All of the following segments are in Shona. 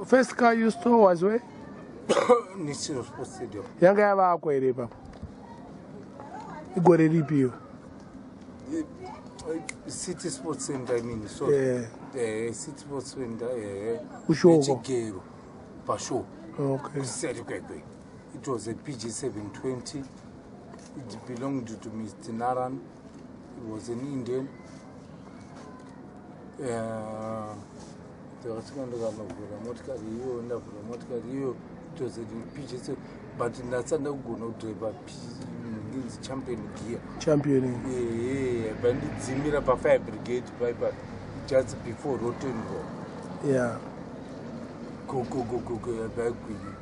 first car you stole was where? National Sports Stadium. Yanga yava akwere papa. Igore ripiyo. City Sports Center, I mean, so the City Sports Center, Chigero, Pasho. Okay. It was a PG 720. It belonged to Mr. Naran. He was an Indian. It was a PG 7, but in that Sunday, we no driver champion gear. Championing. Yeah, bandit Zimira Fire Brigade Piper just before Rotten. Yeah. Go, back with you.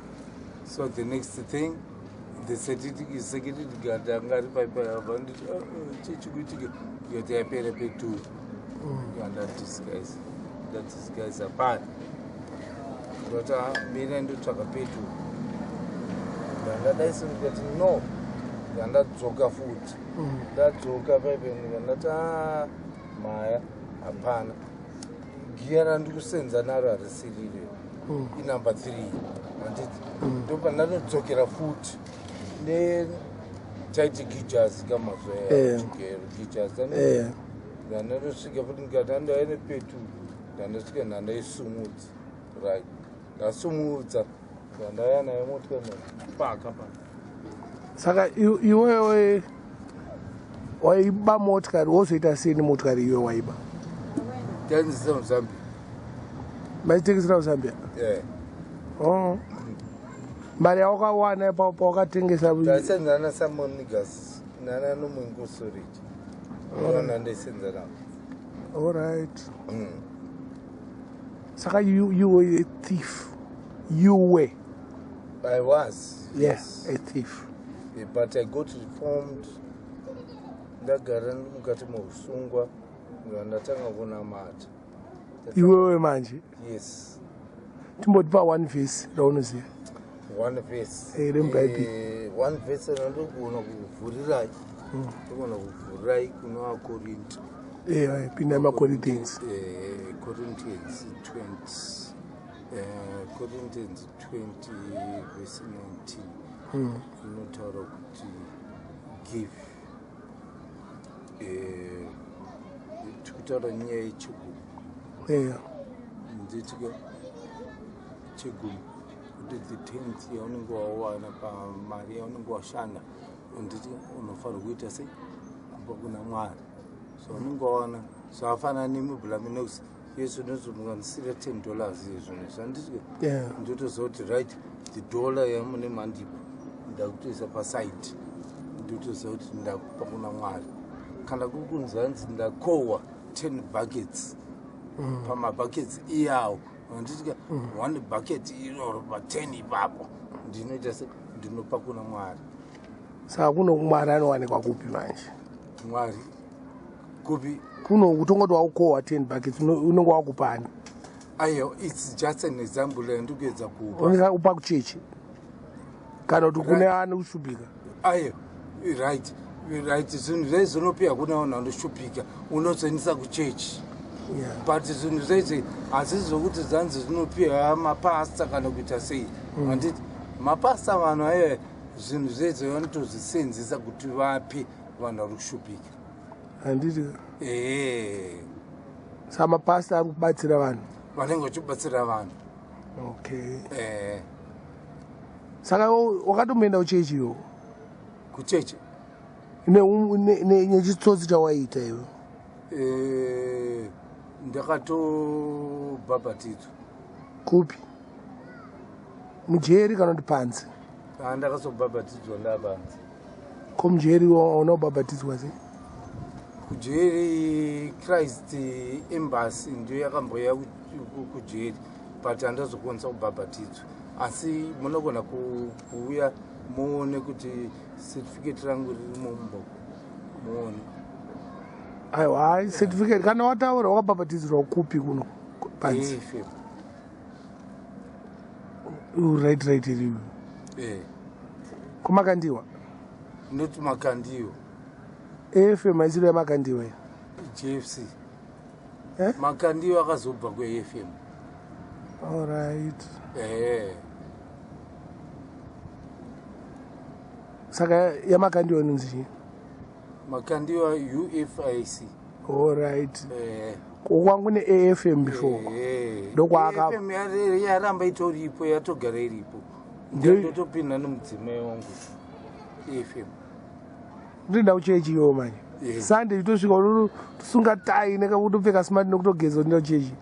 So the next thing, the security guard, Angari Piper, bandit, you're there, pay too. And that disguise apart. But me and you talk a pay too. And that isn't getting no. And that Zoga food. That Zoga baby, and that Maya, Apana. Gear and you send another city in number 3. And it took another Zoga food. Then try to Gijas come up there. Gijas and the another cigarette got under any pay too. Then it's going to be smooth. Right. That's smooth. And I won't come back up. Saka you were waiba motkari wose itasini motkari iwe waiba. Then it's from Zambia. But it is from Zambia. Yeah. Oh. Mbare waka wana pa wakatengesa. That's nana some niggas. Nana no mungu sorry. Nana they send that out. All right. Saka you were a thief. You were. I was. Yes, a thief. Yeah, but I got reformed. That garan mukatimo usungwa ngatanga kuna mata. Iwewe manje? Yes. Timotpa one face raunoziya. One face. One face ndokuna kuvhurirai. Ndokuna kuvhurirai kuna Corinthians. Pinda maCorinthians. Corinthians 20. Corinthians 20 verse 19. Inotaura kuti give tikutaura nyaya yechigumi ndetika chigumi kuti the 10th yaunenge wawana pamari yaunenge washanda nditi unofanira kuita sei kubva kuna Mwari so unenge wawana so afana nemublaminox yesu unozomunganisira $10 izvonizvo handiti ndotozoti right the dollar yamune mandipo ndakutoisa paside ndotoziva kuti ndakupa kuna Mwari kana kuri kunzanzi ndakohwa 10 buckets pamabuckets iyawo anditi 1 bucket iroro pa10 ipapo ndinoita se ndinopa kuna Mwari. Saka kuno Mwari anowanikwa kupi manje? Mwari kupi kuno kutongoti wakohwa 10 buckets unenge wakupani? Ayo, it's just an example andikuedza kupa. Unenge upa kuchechi kana kuti kune ana ushupika? Ayo, right zvinhu zvaizonopia kuna vanhu vanoshupika unozoendesa kuchechi. But zvinhu zvaizvi hazisi zvokuti zanzi zvinopia mapasta kana kuita sei. Handiti mapasta vanhu ayo zvinhu zvaizvi vanotozvisenzesa kuti vape vanhu vari kushupika. Handiti saka mapasta ari kubatsira vanhu vanenge vachibatsira vanhu. Okay. Saka wakatomboenda kuchechi iwo? Kuchechi nechitsotsi chawaita iwe? Ndakatobhabhatidzwa. Kupi? Mujeri kana kuti panze? Ndakazobhabhatidzwa ndapanze. Ko mujeri unobhabhatidzwa sei? Kujeri Christ Embassy ndio yakamboya kujeri but handazokwanisa kubhabhatidzwa. Asi munogona kuuya muone kuti certificate rangu riri mumbo muone. Aiwa, certificate kana wataura wakabhabhatidzirwa kupi kuno panzi? Right iriyo. Kumakandiwa? Not Makandiwa. AFM aiziro yamakandiwa ya? JFC. Makandiwa akazobva kweFM. All right. Saka yamakandiwa nunzi. Makandiwa UFIC. All right. Kwangu ne AFM before. Ndokwaka. AFM yaramba itoripo yatogara iripo. Ndotopinda nomudzimai wangu. AFM. Ndinda uchechi yo manje. Sunday tosvika unono tusunga tai nekutopfeka smart nekutogeza ndinda uchechi.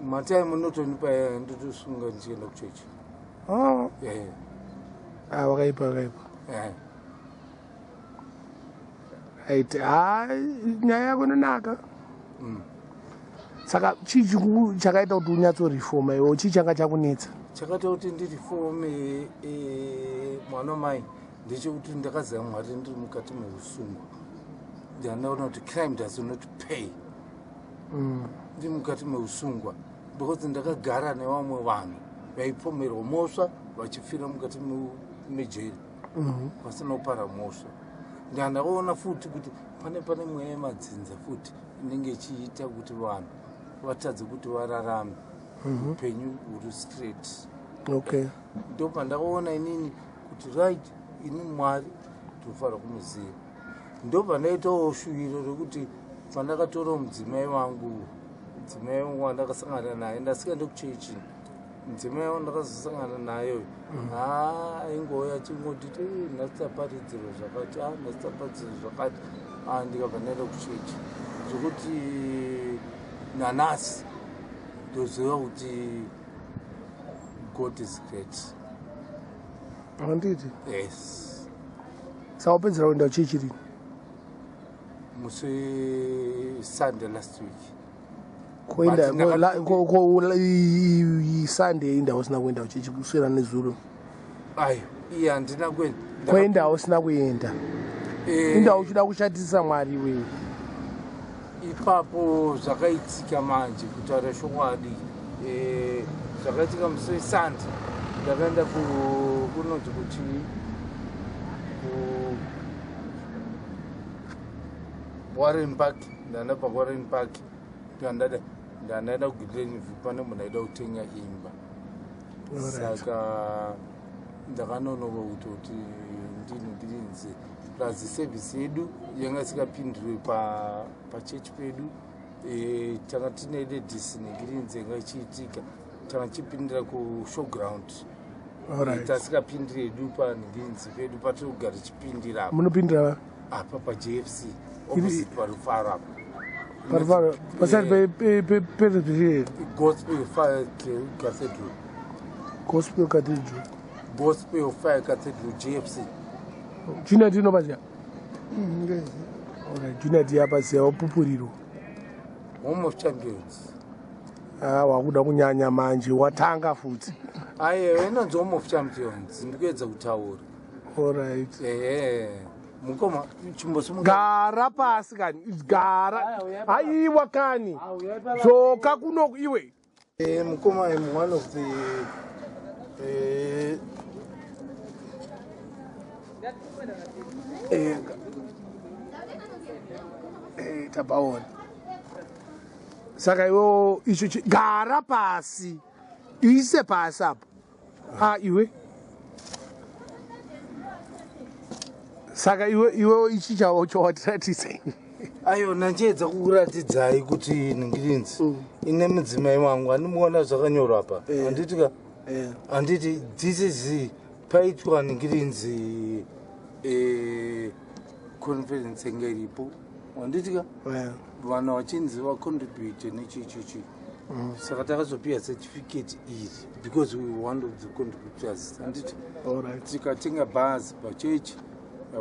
Matai munotonipa ndotosunga ndichienda kuchechi. Wakaipa. Right. Nyaya yako inonaka. Saka chii chakaita kuti unyatsorifoma iwe chii changa chakunetsa? Chakaita kuti ndirifome mwana mai ndechekuti ndakaziva Mwari ndiri mukati meusungwa. Ndanaona kuti crime does not pay. Ndiri mukati meusungwa because ndakagara nevamwe vanhu vaipomerwa mhosva vachifira mukati mejeri pasina kupara mhosva. Ndakaona futi kuti pane mweya yemadzinza futi inenge ichiita kuti vanhu vatadze kuti vararame upenyu huri straight. Okay. Ndo pandakaona inini kuti right ini Mwari tinofanira kumuziva. Ndo pandaitawo shuwiro rekuti pandakatora mudzimai wangu wandakasangana naye ndasikaenda kuchechi. Mudzimai wangu ndakazosangana nayo aingoya achingoti ndasitaparidziro zvakati ndasitaparidziro zvakati ndikabva ndaenda kuchechi zvokuti nanasi ndoziva kuti God is great. Anditi? Yes. Saka upedzera kuenda kuchechi rini? Musi Sunday last week. Sunday inda usina kuenda kuchechi kuswera nezuro. Ayo, iya handina kuenda. Kuenda usina kuenda. Inda uchida kushatisa Mwari wewe. Ipapo zvakaitika manje kutaura chokwadi. Zvakaitika musi Sunday. Ndakaenda kunonzi kuti Warren Park. Ndaenda paWarren Park. Ndanaenda kugireni pane munhu aida kutenga imba. Saka ndakanonoka kuti ndinzi plus service yedu yanga isikapindire pachechi pedu. Tanga tine redisi negirinzi yanga ichiitika. Tanga chipindira kushowground. Tasikapindire edu panegirinzi pedu patiri kugara chipindira. Munopindira apa paJFC opposite parufara. Parufara pasari pe Gospel Fire Cathedral. Gospel Cathedral. Gospel Fire Cathedral JFC. Junior dino bazia. Junior dia bazia opupuriro. Home of Champions. Wakuda kunyanya manje watanga futhi. Inonzi Home of Champions ndikuedza kutaura. All right. Mukoma chimbosi gara pasi kani gara aiwa kani zoka kuno iwe mukoma I'm one of the tabaona saka iwo icho gara pasi ise pasi apo iwe saka iwe ichi chawo chowatiratidzai ayo nanjedza kukuratidzai kuti ningirinzi ine mudzimai wangu andimuona zvakanyorwa apa handitika handiti this is paitwa ningirinzi conference inga iripo handitika vanhu vachinzi vacontribute nechichichi saka takazopiwa certificate iri because we were one of the contributors handiti tikatenga bhazi pachechi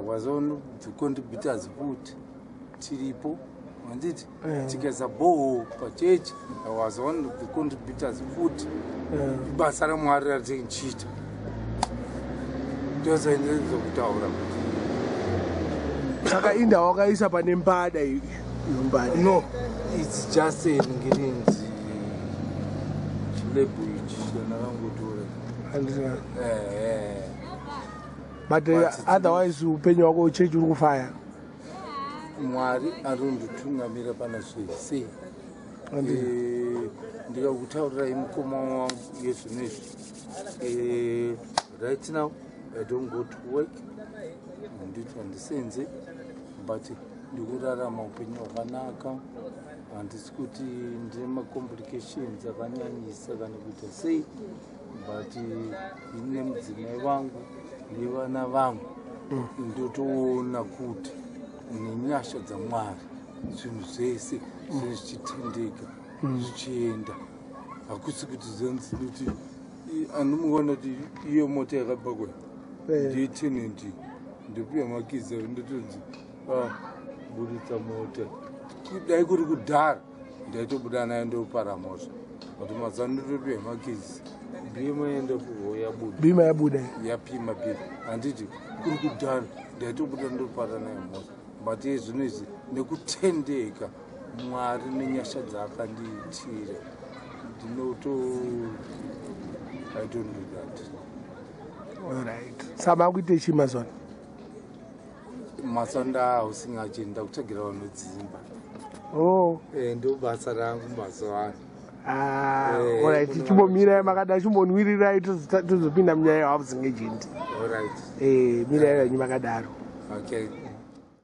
was one of the contributors futhi tiripo handiti tikaisa boho pachechi was one of the contributors futhi basa raMwari ratichiita ndosainzokutaura saka inda wakaisa pane mbada iyo mbada no it's just ngirinzi chilebu ichi chanakangotora but otherwise upenyu wako uchechi uri kufaya Mwari arondotungamira pana zvese ndikakutaurirai mukoma wangu yezvinezvi. Right now I don't go to work, handisenze, but ndikurarama upenyu hwakanaka. Handisi kuti ndine macomplications akanyanyisa kana kuita sei, but ine mudzimai vangu nevana vangu ndotoona kuti nenyasha dzaMwari zvinhu zvese zvinenge zvichitendeka zvichienda. Hakusi kuti zenzi kuti anomuona kuti iyo mota yakabva kwai nditenenti ndopiwa makizi ndotonzi buditsa mota. Dai kuri kudhara ndaitobuda nayo ndopara mhosva, kuti mazuva ndotopiwa makizi bhima yaenda yabuda, bhima yabuda yapima bhima. Handiti kuri kudhara ndaitobuda ndopara nayo mhosva, but zvino izvi nekutendeka Mwari nenyasha dzaakandiitira I don't do that. All right. Sama kuite chi mazwana? Masanda usingachenda kutsvagira vanodzimba. Oh. Ndo basa rangu mazuva. All right. Chimbomira makada chimbonwirirai tozopinda munyaya housing agent. All right. Mira yanyu makadaro. Okay.